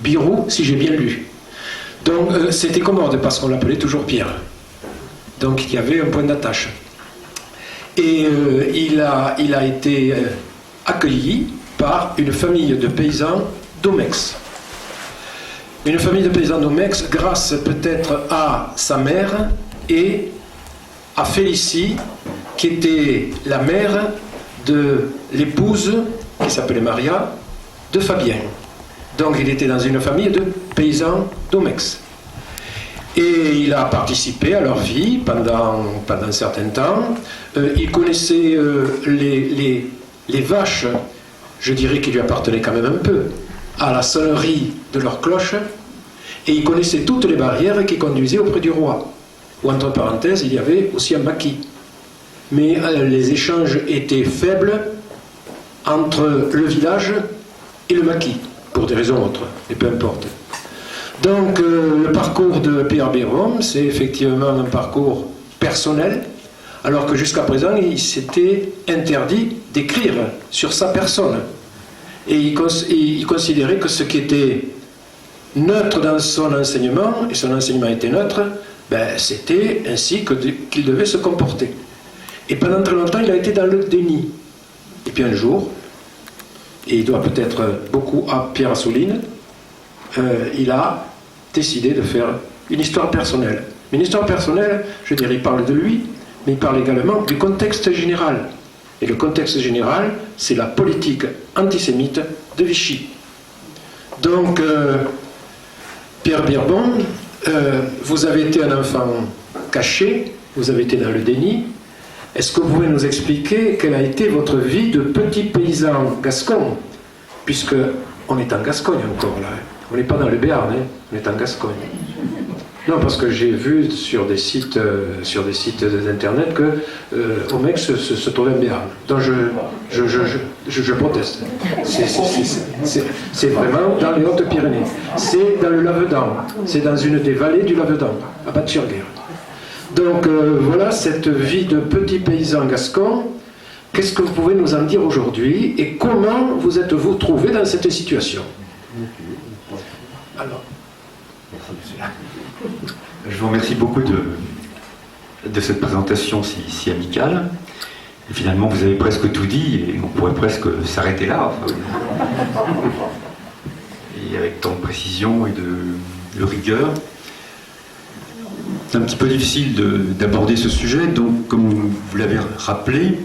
Birou, si j'ai bien lu. Donc c'était commode parce qu'on l'appelait toujours Pierre. Donc il y avait un point d'attache. Et il a été accueilli par une famille de paysans d'Omex. Une famille de paysans d'Omex grâce peut-être à sa mère et à Félicie, qui était la mère de l'épouse, qui s'appelait Maria, de Fabien. Donc il était dans une famille de paysans d'Omex. Et il a participé à leur vie pendant un certain temps. Il connaissait les vaches, je dirais qu'il lui appartenait quand même un peu, à la sonnerie de leurs cloches, et il connaissait toutes les barrières qui conduisaient auprès du roi. Ou entre parenthèses, il y avait aussi un maquis. Mais les échanges étaient faibles entre le village et le maquis, pour des raisons autres, et peu importe. Donc le parcours de Pierre Biron, c'est effectivement un parcours personnel, alors que jusqu'à présent, il s'était interdit d'écrire sur sa personne. Et il considérait que ce qui était neutre dans son enseignement, et son enseignement était neutre, ben, c'était ainsi qu'il devait se comporter. Et pendant très longtemps, il a été dans le déni. Et puis un jour, et il doit peut-être beaucoup à Pierre Assouline, il a décidé de faire une histoire personnelle. Mais une histoire personnelle, je dirais, il parle de lui, mais il parle également du contexte général. Et le contexte général, c'est la politique antisémite de Vichy. Donc, Pierre Biron, vous avez été un enfant caché, vous avez été dans le déni. Est-ce que vous pouvez nous expliquer quelle a été votre vie de petit paysan gascon? Puisque on est en Gascogne encore là. On n'est pas dans le Béarn, hein, on est en Gascogne. Non, parce que j'ai vu sur des sites d'internet que Omex se trouvait en Béarn. Donc je proteste. C'est vraiment dans les Hautes-Pyrénées. C'est dans le Lavedan. C'est dans une des vallées du Lavedan, à Bas-de-Surguère. Donc voilà cette vie de petit paysan gascon. Qu'est-ce que vous pouvez nous en dire aujourd'hui et comment vous êtes-vous trouvé dans cette situation? Alors. Je vous remercie beaucoup de cette présentation si amicale. Et finalement, vous avez presque tout dit et on pourrait presque s'arrêter là. Enfin, et avec tant de précision et de rigueur. C'est un petit peu difficile d'aborder ce sujet. Donc, comme vous l'avez rappelé,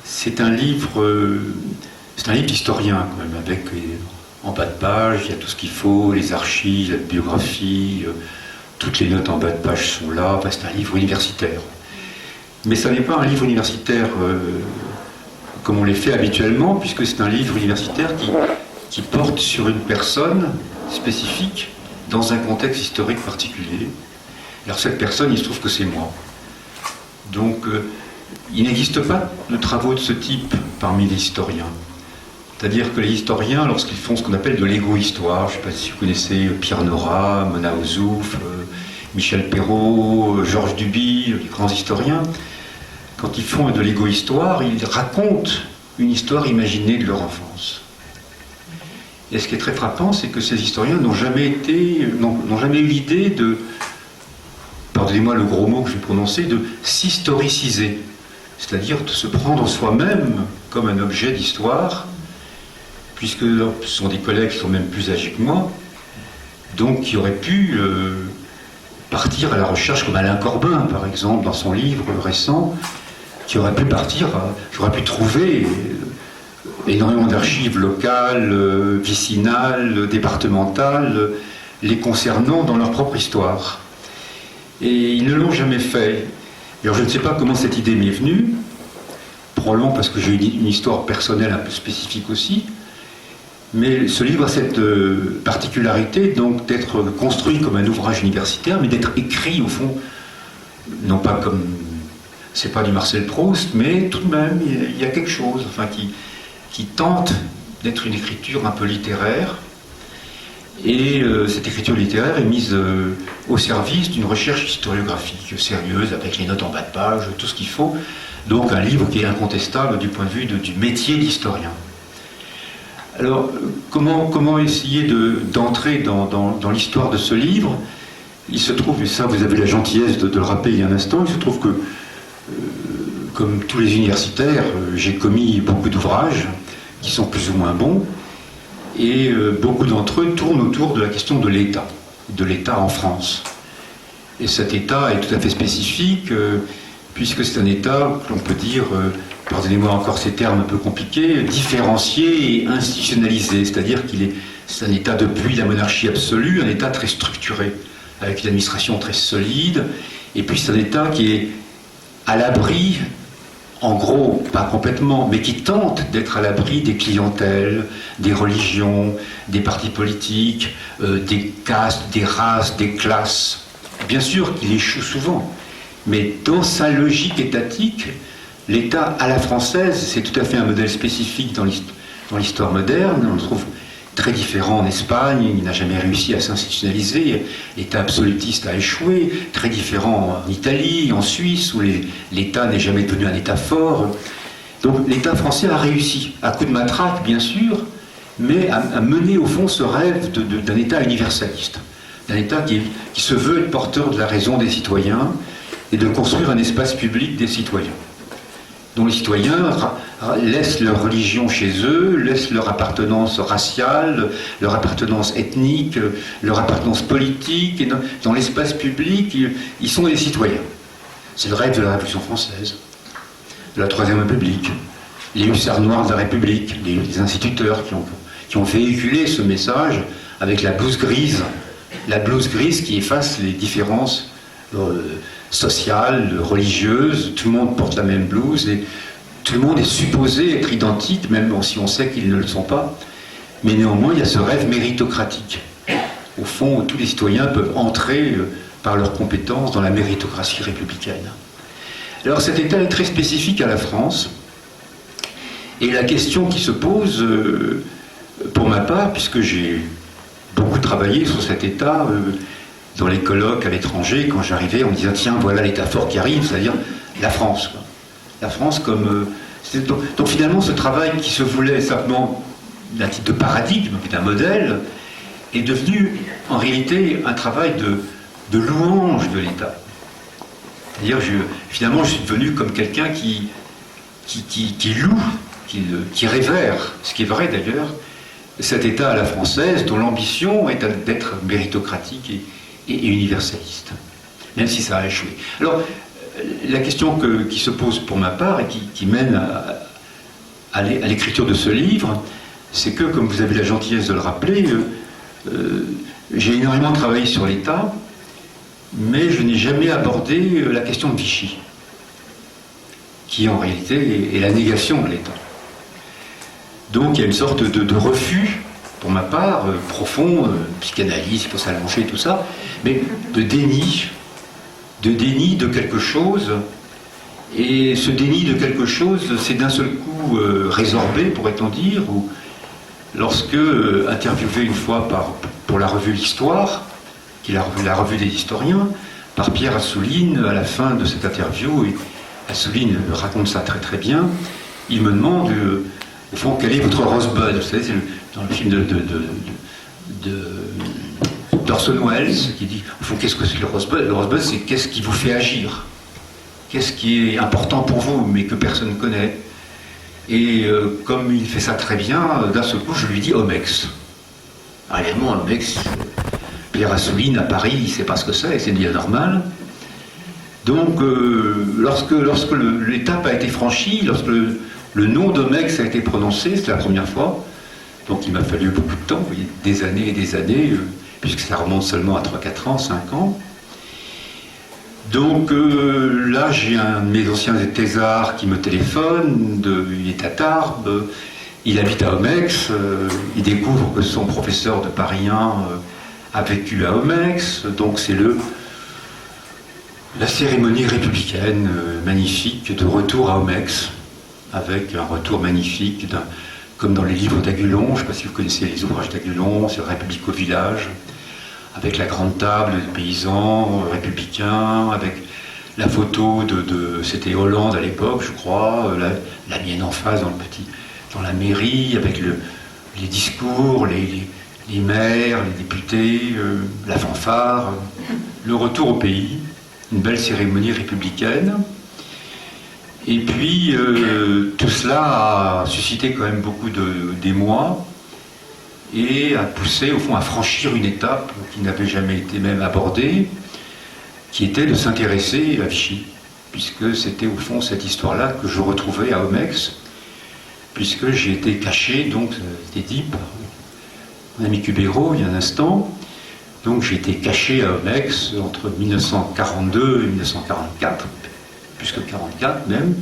c'est un livre d'historien, quand même, avec en bas de page, il y a tout ce qu'il faut, les archives, la biographie, toutes les notes en bas de page sont là. Enfin, c'est un livre universitaire. Mais ça n'est pas un livre universitaire comme on les fait habituellement, puisque c'est un livre universitaire qui porte sur une personne spécifique dans un contexte historique particulier. Alors cette personne, il se trouve que c'est moi. Donc il n'existe pas de travaux de ce type parmi les historiens. C'est-à-dire que les historiens, lorsqu'ils font ce qu'on appelle de l'égo-histoire, je ne sais pas si vous connaissez Pierre Nora, Mona Ozouf, Michel Perrault, Georges Duby, les grands historiens, quand ils font de l'égo-histoire, ils racontent une histoire imaginée de leur enfance. Et ce qui est très frappant, c'est que ces historiens n'ont jamais eu l'idée de, pardonnez-moi le gros mot que je vais prononcer, de s'historiciser, c'est-à-dire de se prendre soi-même comme un objet d'histoire, puisque ce sont des collègues qui sont même plus âgés que moi, donc qui auraient pu partir à la recherche, comme Alain Corbin, par exemple, dans son livre récent, qui aurait pu partir, j'aurais pu trouver énormément d'archives locales, vicinales, départementales, les concernant dans leur propre histoire. Et ils ne l'ont jamais fait. Alors je ne sais pas comment cette idée m'est venue, probablement parce que j'ai une histoire personnelle un peu spécifique aussi, mais ce livre a cette particularité donc d'être construit comme un ouvrage universitaire, mais d'être écrit au fond, non pas comme, c'est pas du Marcel Proust, mais tout de même il y a quelque chose, enfin qui tente d'être une écriture un peu littéraire. Et cette écriture littéraire est mise au service d'une recherche historiographique sérieuse, avec les notes en bas de page, tout ce qu'il faut. Donc un livre qui est incontestable du point de vue du métier d'historien. Alors, comment essayer d'entrer dans l'histoire de ce livre? Il se trouve, et ça vous avez la gentillesse de le rappeler il y a un instant, il se trouve que, comme tous les universitaires, j'ai commis beaucoup d'ouvrages qui sont plus ou moins bons, et beaucoup d'entre eux tournent autour de la question de l'État en France. Et cet État est tout à fait spécifique, puisque c'est un État, l'on peut dire, pardonnez-moi encore ces termes un peu compliqués, différencié et institutionnalisé, c'est-à-dire c'est un État depuis la monarchie absolue, un État très structuré, avec une administration très solide, et puis c'est un État qui est à l'abri, en gros, pas complètement, mais qui tente d'être à l'abri des clientèles, des religions, des partis politiques, des castes, des races, des classes. Bien sûr qu'il échoue souvent, mais dans sa logique étatique, l'État à la française, c'est tout à fait un modèle spécifique dans l'histoire moderne. On le trouve très différent en Espagne, il n'a jamais réussi à s'institutionnaliser, l'État absolutiste a échoué, très différent en Italie, en Suisse, où l'État n'est jamais devenu un État fort. Donc l'État français a réussi, à coup de matraque bien sûr, mais à mener au fond ce rêve d'un État universaliste, d'un État qui se veut être porteur de la raison des citoyens et de construire un espace public des citoyens, dont les citoyens laissent leur religion chez eux, laissent leur appartenance raciale, leur appartenance ethnique, leur appartenance politique, et dans l'espace public, ils sont des citoyens. C'est le rêve de la Révolution française, de la Troisième République, les hussards noirs de la République, les instituteurs qui ont véhiculé ce message avec la blouse grise qui efface les différences sociales, religieuses. Tout le monde porte la même blouse et tout le monde est supposé être identique, même si on sait qu'ils ne le sont pas. Mais néanmoins, il y a ce rêve méritocratique, au fond, où tous les citoyens peuvent entrer par leurs compétences dans la méritocratie républicaine. Alors cet État est très spécifique à la France, et la question qui se pose, pour ma part, puisque j'ai beaucoup travaillé sur cet État, dans les colloques à l'étranger, quand j'arrivais, on me disait tiens, voilà l'État fort qui arrive, c'est-à-dire la France. Quoi. La France comme... Donc finalement, ce travail qui se voulait simplement d'un type de paradigme, d'un modèle, est devenu en réalité un travail de louange de l'État. C'est-à-dire, finalement, je suis devenu comme quelqu'un qui loue, qui révère, ce qui est vrai d'ailleurs, cet État à la française dont l'ambition est d'être méritocratique et universaliste, même si ça a échoué. Alors, la question qui se pose pour ma part et qui mène à l'écriture de ce livre, c'est que, comme vous avez la gentillesse de le rappeler, j'ai énormément travaillé sur l'État, mais je n'ai jamais abordé la question de Vichy, qui en réalité est la négation de l'État. Donc il y a une sorte de refus, pour ma part, profond, psychanalyse, il faut s'allonger, tout ça, mais de déni de quelque chose. Et ce déni de quelque chose, c'est d'un seul coup résorbé, pourrait-on dire, ou lorsque, interviewé une fois pour la revue L'Histoire, qui est la revue des historiens, par Pierre Assouline, à la fin de cette interview, et Assouline raconte ça très très bien, il me demande, au fond, quel est votre Rosebud? Vous savez, c'est dans le film d'Orson Welles, qui dit, au fond, qu'est-ce que c'est le Rosebud? Le Rosebud, c'est qu'est-ce qui vous fait agir? Qu'est-ce qui est important pour vous, mais que personne ne connaît? Et comme il fait ça très bien, d'un seul coup, je lui dis Omex. Alors, évidemment, Omex, Pierre Assouline à Paris, il ne sait pas ce que c'est, et c'est bien normal. Donc, lorsque l'étape a été franchie, lorsque le nom d'Omex a été prononcé, c'est la première fois, donc il m'a fallu beaucoup de temps, vous voyez, des années et des années, puisque ça remonte seulement à 3-4 ans, 5 ans. Donc là, j'ai un de mes anciens thésards qui me téléphone, il est à Tarbes, il habite à Omex, il découvre que son professeur de Paris 1 a vécu à Omex, donc c'est la cérémonie républicaine magnifique de retour à Omex, avec un retour magnifique, comme dans les livres d'Agulon, je ne sais pas si vous connaissez les ouvrages d'Agulon, c'est République au village, avec la grande table des paysans républicains, avec la photo c'était Hollande à l'époque, je crois, la mienne en face dans la mairie, avec les discours, les maires, les députés, la fanfare, le retour au pays, une belle cérémonie républicaine. Et puis, tout cela a suscité quand même beaucoup d'émoi et a poussé, au fond, à franchir une étape qui n'avait jamais été même abordée, qui était de s'intéresser à Vichy, puisque c'était, au fond, cette histoire-là que je retrouvais à Omex, puisque j'ai été caché, donc, c'était dit par mon ami Cubero il y a un instant. Donc j'ai été caché à Omex entre 1942 et 1944, plus que 1944 même,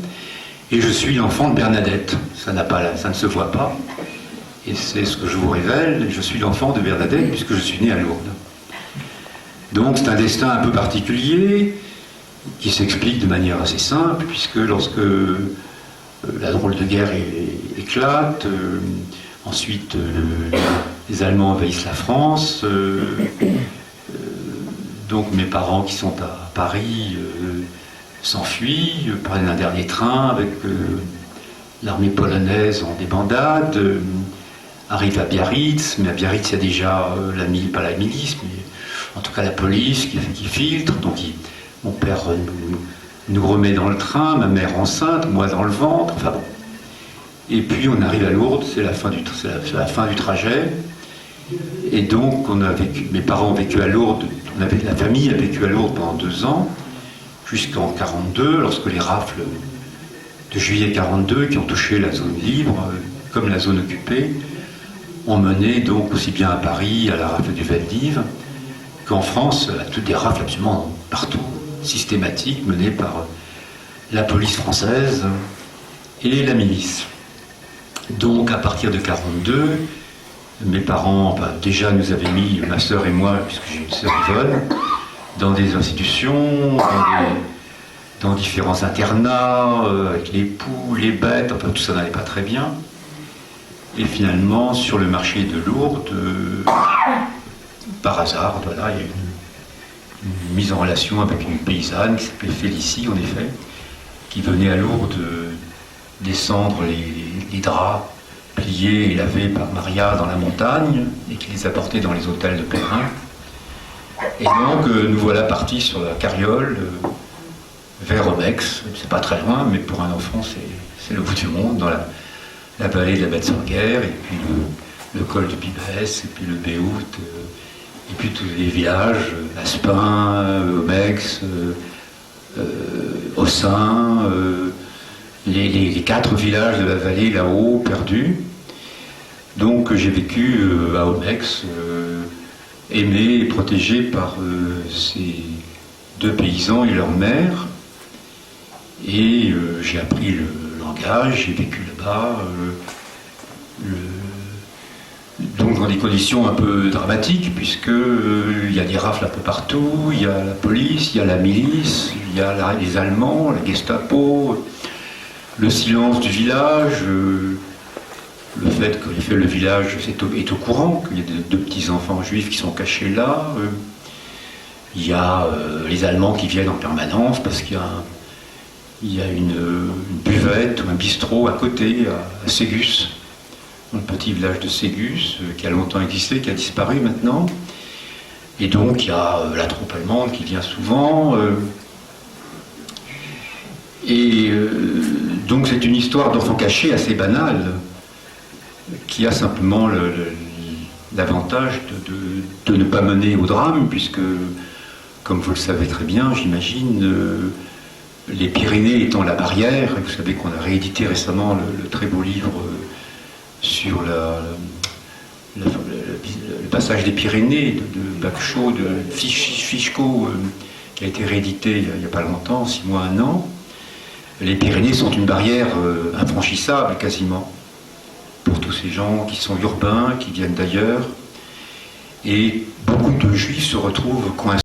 et je suis l'enfant de Bernadette. Ça ne se voit pas, et c'est ce que je vous révèle, je suis l'enfant de Bernadette puisque je suis né à Lourdes. Donc c'est un destin un peu particulier, qui s'explique de manière assez simple, puisque lorsque la drôle de guerre éclate, ensuite les Allemands envahissent la France, donc mes parents qui sont à Paris s'enfuient, prennent un dernier train avec l'armée polonaise en débandade, arrivent à Biarritz, mais à Biarritz il y a déjà pas la milice, mais en tout cas la police qui filtre, donc mon père nous remet dans le train, ma mère enceinte, moi dans le ventre, enfin bon. Et puis on arrive à Lourdes, c'est la fin du trajet. Et donc mes parents ont vécu à Lourdes, la famille a vécu à Lourdes pendant 2 ans, jusqu'en 1942, lorsque les rafles de juillet 1942, qui ont touché la zone libre, comme la zone occupée, ont mené donc aussi bien à Paris, à la rafle du Veldiv, qu'en France, à toutes des rafles absolument partout, systématiques, menées par la police française et la milice. Donc à partir de 1942, mes parents déjà nous avaient mis, ma sœur et moi, puisque j'ai une sœur Yvonne, dans des institutions, dans différents internats, avec les poules, les bêtes, enfin tout ça n'allait pas très bien. Et finalement, sur le marché de Lourdes, par hasard, voilà, il y a eu une mise en relation avec une paysanne qui s'appelait Félicie, en effet, qui venait à Lourdes descendre les draps pliés et lavés par Maria dans la montagne et qui les apportait dans les hôtels de pèlerins. Et donc nous voilà partis sur la carriole vers Omex. C'est pas très loin, mais pour un enfant c'est le bout du monde, dans la vallée de la Bête-sur-Guerre, et puis le col du Pibès, et puis le Béout, et puis tous les villages, Aspin, Omex, Ossin, les 4 villages de la vallée là-haut, perdus. Donc j'ai vécu à Omex, aimé et protégé par ces 2 paysans et leur mère. Et j'ai appris le langage, j'ai vécu là-bas, donc dans des conditions un peu dramatiques, puisque il y a des rafles un peu partout, il y a la police, il y a la milice, il y a les Allemands, la Gestapo, le silence du village, le fait que le village est au courant, qu'il y a 2 petits enfants juifs qui sont cachés là, il y a les Allemands qui viennent en permanence parce qu'il y a une buvette ou un bistrot à côté, à Ségus, dans le petit village de Ségus, qui a longtemps existé, qui a disparu maintenant. Et donc il y a la troupe allemande qui vient souvent. Donc c'est une histoire d'enfant caché assez banale, qui a simplement l'avantage de ne pas mener au drame, puisque, comme vous le savez très bien, j'imagine, les Pyrénées étant la barrière, et vous savez qu'on a réédité récemment le très beau livre sur le passage des Pyrénées de Bacchot, de Fischko, qui a été réédité il n'y a pas longtemps, 6 mois, 1 an. Les Pyrénées sont une barrière infranchissable quasiment pour tous ces gens qui sont urbains, qui viennent d'ailleurs, et beaucoup de Juifs se retrouvent coincés